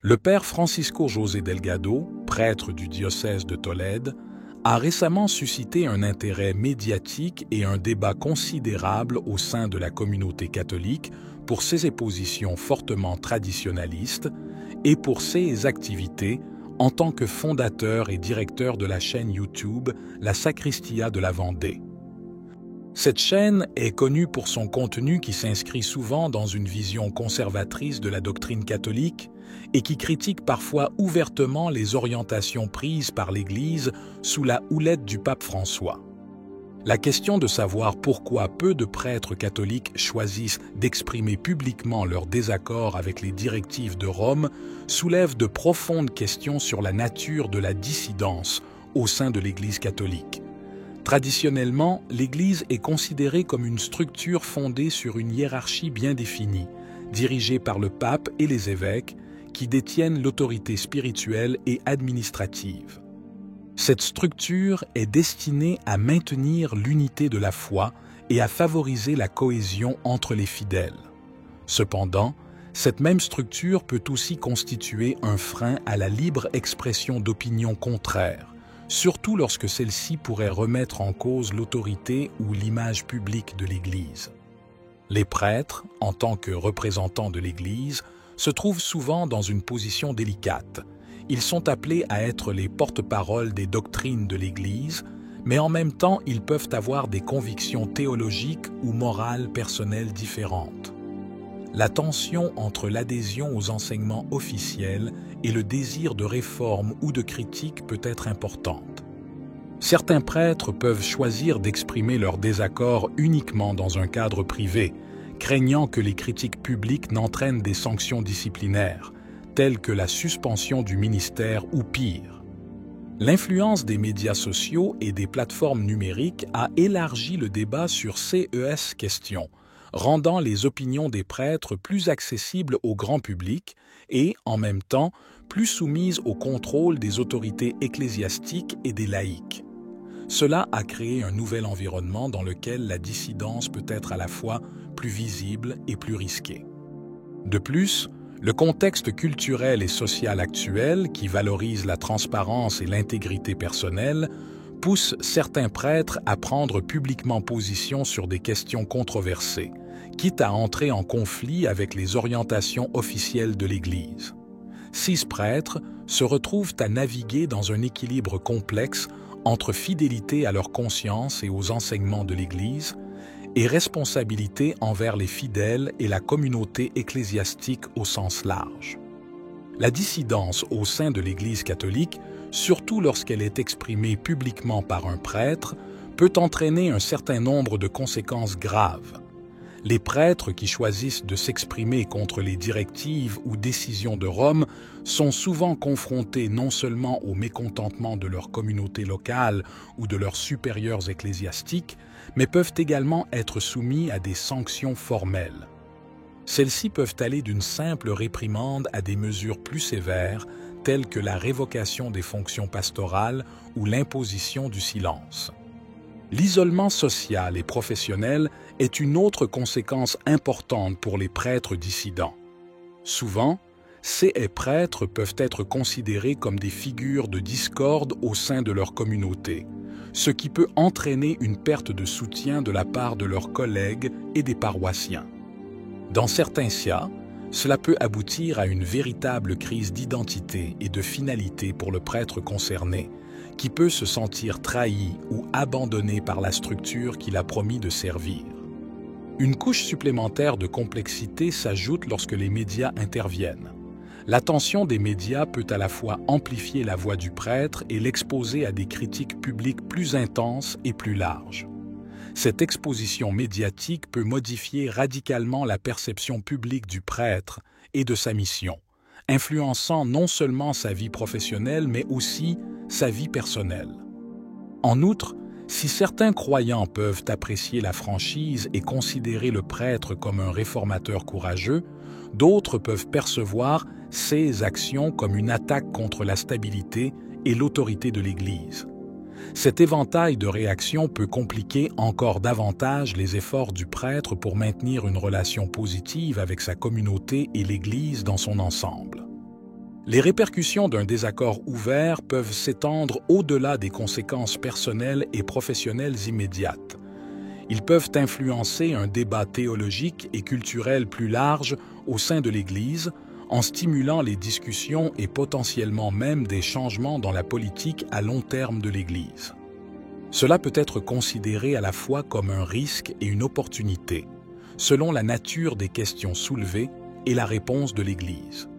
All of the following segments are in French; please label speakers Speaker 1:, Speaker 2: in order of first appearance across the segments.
Speaker 1: Le père Francisco José Delgado, prêtre du diocèse de Tolède, a récemment suscité un intérêt médiatique et un débat considérable au sein de la communauté catholique pour ses positions fortement traditionnalistes et pour ses activités en tant que fondateur et directeur de la chaîne YouTube La Sacristia de la Vendée. Cette chaîne est connue pour son contenu qui s'inscrit souvent dans une vision conservatrice de la doctrine catholique et qui critique parfois ouvertement les orientations prises par l'Église sous la houlette du pape François. La question de savoir pourquoi peu de prêtres catholiques choisissent d'exprimer publiquement leur désaccord avec les directives de Rome soulève de profondes questions sur la nature de la dissidence au sein de l'Église catholique. Traditionnellement, l'Église est considérée comme une structure fondée sur une hiérarchie bien définie, dirigée par le pape et les évêques, qui détiennent l'autorité spirituelle et administrative. Cette structure est destinée à maintenir l'unité de la foi et à favoriser la cohésion entre les fidèles. Cependant, cette même structure peut aussi constituer un frein à la libre expression d'opinions contraires, surtout lorsque celle-ci pourrait remettre en cause l'autorité ou l'image publique de l'Église. Les prêtres, en tant que représentants de l'Église, se trouvent souvent dans une position délicate. Ils sont appelés à être les porte-paroles des doctrines de l'Église, mais en même temps, ils peuvent avoir des convictions théologiques ou morales personnelles différentes. La tension entre l'adhésion aux enseignements officiels et le désir de réforme ou de critique peut être importante. Certains prêtres peuvent choisir d'exprimer leur désaccord uniquement dans un cadre privé, craignant que les critiques publiques n'entraînent des sanctions disciplinaires, telles que la suspension du ministère ou pire. L'influence des médias sociaux et des plateformes numériques a élargi le débat sur ces questions, rendant les opinions des prêtres plus accessibles au grand public et, en même temps, plus soumises au contrôle des autorités ecclésiastiques et des laïcs. Cela a créé un nouvel environnement dans lequel la dissidence peut être à la fois plus visible et plus risquée. De plus, le contexte culturel et social actuel, qui valorise la transparence et l'intégrité personnelle, pousse certains prêtres à prendre publiquement position sur des questions controversées, quitte à entrer en conflit avec les orientations officielles de l'Église. 6 prêtres se retrouvent à naviguer dans un équilibre complexe entre fidélité à leur conscience et aux enseignements de l'Église et responsabilité envers les fidèles et la communauté ecclésiastique au sens large. La dissidence au sein de l'Église catholique, surtout lorsqu'elle est exprimée publiquement par un prêtre, peut entraîner un certain nombre de conséquences graves. Les prêtres qui choisissent de s'exprimer contre les directives ou décisions de Rome sont souvent confrontés non seulement au mécontentement de leur communauté locale ou de leurs supérieurs ecclésiastiques, mais peuvent également être soumis à des sanctions formelles. Celles-ci peuvent aller d'une simple réprimande à des mesures plus sévères, telles que la révocation des fonctions pastorales ou l'imposition du silence. L'isolement social et professionnel est une autre conséquence importante pour les prêtres dissidents. Souvent, ces prêtres peuvent être considérés comme des figures de discorde au sein de leur communauté, ce qui peut entraîner une perte de soutien de la part de leurs collègues et des paroissiens. Dans certains cas, cela peut aboutir à une véritable crise d'identité et de finalité pour le prêtre concerné, qui peut se sentir trahi ou abandonné par la structure qu'il a promis de servir. Une couche supplémentaire de complexité s'ajoute lorsque les médias interviennent. L'attention des médias peut à la fois amplifier la voix du prêtre et l'exposer à des critiques publiques plus intenses et plus larges. Cette exposition médiatique peut modifier radicalement la perception publique du prêtre et de sa mission, influençant non seulement sa vie professionnelle mais aussi sa vie personnelle. En outre, si certains croyants peuvent apprécier la franchise et considérer le prêtre comme un réformateur courageux, d'autres peuvent percevoir ces actions comme une attaque contre la stabilité et l'autorité de l'Église. Cet éventail de réactions peut compliquer encore davantage les efforts du prêtre pour maintenir une relation positive avec sa communauté et l'Église dans son ensemble. Les répercussions d'un désaccord ouvert peuvent s'étendre au-delà des conséquences personnelles et professionnelles immédiates. Ils peuvent influencer un débat théologique et culturel plus large au sein de l'Église, en stimulant les discussions et potentiellement même des changements dans la politique à long terme de l'Église. Cela peut être considéré à la fois comme un risque et une opportunité, selon la nature des questions soulevées et la réponse de l'Église.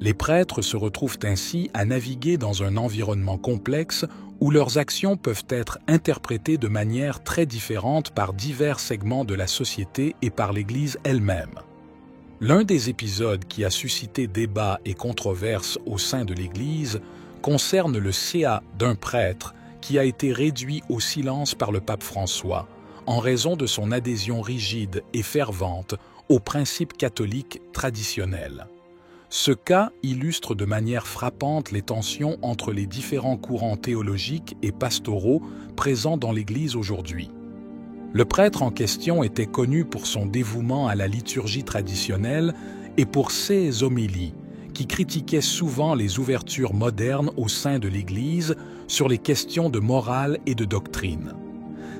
Speaker 1: Les prêtres se retrouvent ainsi à naviguer dans un environnement complexe où leurs actions peuvent être interprétées de manière très différente par divers segments de la société et par l'Église elle-même. L'un des épisodes qui a suscité débat et controverse au sein de l'Église concerne le céat d'un prêtre qui a été réduit au silence par le pape François en raison de son adhésion rigide et fervente aux principes catholiques traditionnels. Ce cas illustre de manière frappante les tensions entre les différents courants théologiques et pastoraux présents dans l'Église aujourd'hui. Le prêtre en question était connu pour son dévouement à la liturgie traditionnelle et pour ses homélies, qui critiquaient souvent les ouvertures modernes au sein de l'Église sur les questions de morale et de doctrine.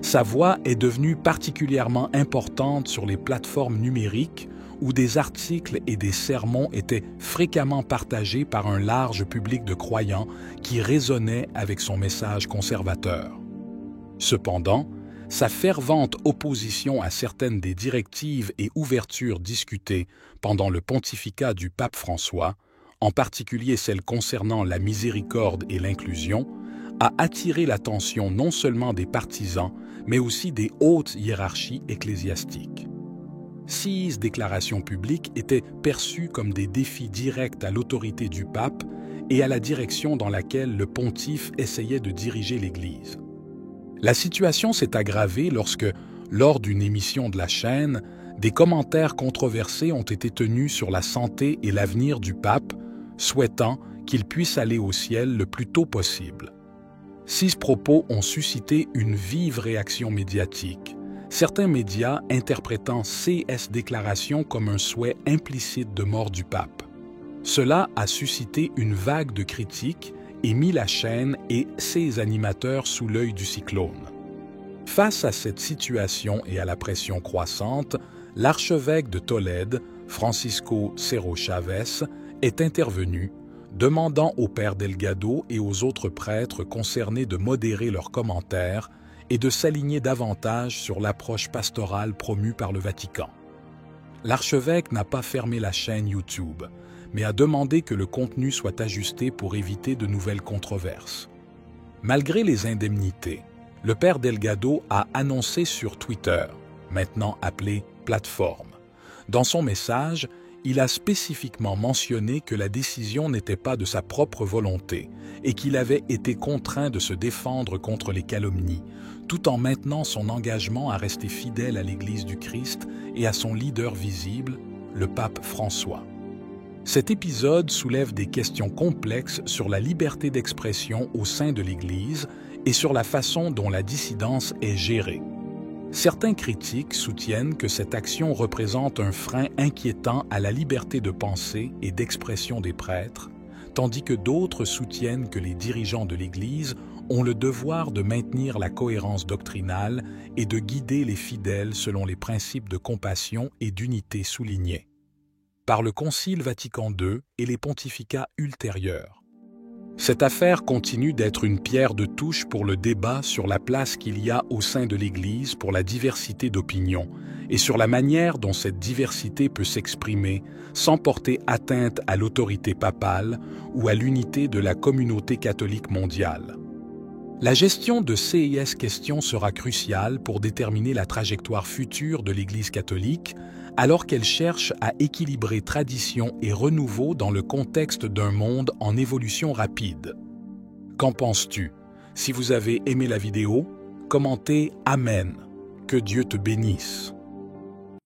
Speaker 1: Sa voix est devenue particulièrement importante sur les plateformes numériques où des articles et des sermons étaient fréquemment partagés par un large public de croyants qui résonnaient avec son message conservateur. Cependant, sa fervente opposition à certaines des directives et ouvertures discutées pendant le pontificat du pape François, en particulier celles concernant la miséricorde et l'inclusion, a attiré l'attention non seulement des partisans, mais aussi des hautes hiérarchies ecclésiastiques. 6 déclarations publiques étaient perçues comme des défis directs à l'autorité du pape et à la direction dans laquelle le pontife essayait de diriger l'Église. La situation s'est aggravée lorsque, lors d'une émission de la chaîne, des commentaires controversés ont été tenus sur la santé et l'avenir du pape, souhaitant qu'il puisse aller au ciel le plus tôt possible. 6 propos ont suscité une vive réaction médiatique, certains médias interprétant ces déclarations comme un souhait implicite de mort du pape. Cela a suscité une vague de critiques et mis la chaîne et ses animateurs sous l'œil du cyclone. Face à cette situation et à la pression croissante, l'archevêque de Tolède, Francisco Cerro Chavez, est intervenu, demandant au père Delgado et aux autres prêtres concernés de modérer leurs commentaires et de s'aligner davantage sur l'approche pastorale promue par le Vatican. L'archevêque n'a pas fermé la chaîne YouTube, mais a demandé que le contenu soit ajusté pour éviter de nouvelles controverses. Malgré les indemnités, le père Delgado a annoncé sur Twitter, maintenant appelé Plateforme. Dans son message, il a spécifiquement mentionné que la décision n'était pas de sa propre volonté et qu'il avait été contraint de se défendre contre les calomnies, tout en maintenant son engagement à rester fidèle à l'Église du Christ et à son leader visible, le pape François. Cet épisode soulève des questions complexes sur la liberté d'expression au sein de l'Église et sur la façon dont la dissidence est gérée. Certains critiques soutiennent que cette action représente un frein inquiétant à la liberté de pensée et d'expression des prêtres, tandis que d'autres soutiennent que les dirigeants de l'Église ont le devoir de maintenir la cohérence doctrinale et de guider les fidèles selon les principes de compassion et d'unité soulignés par le Concile Vatican II et les pontificats ultérieurs. Cette affaire continue d'être une pierre de touche pour le débat sur la place qu'il y a au sein de l'Église pour la diversité d'opinions et sur la manière dont cette diversité peut s'exprimer sans porter atteinte à l'autorité papale ou à l'unité de la communauté catholique mondiale. La gestion de ces questions sera cruciale pour déterminer la trajectoire future de l'Église catholique alors qu'elle cherche à équilibrer tradition et renouveau dans le contexte d'un monde en évolution rapide. Qu'en penses-tu? Si vous avez aimé la vidéo, commentez « Amen ». Que Dieu te bénisse.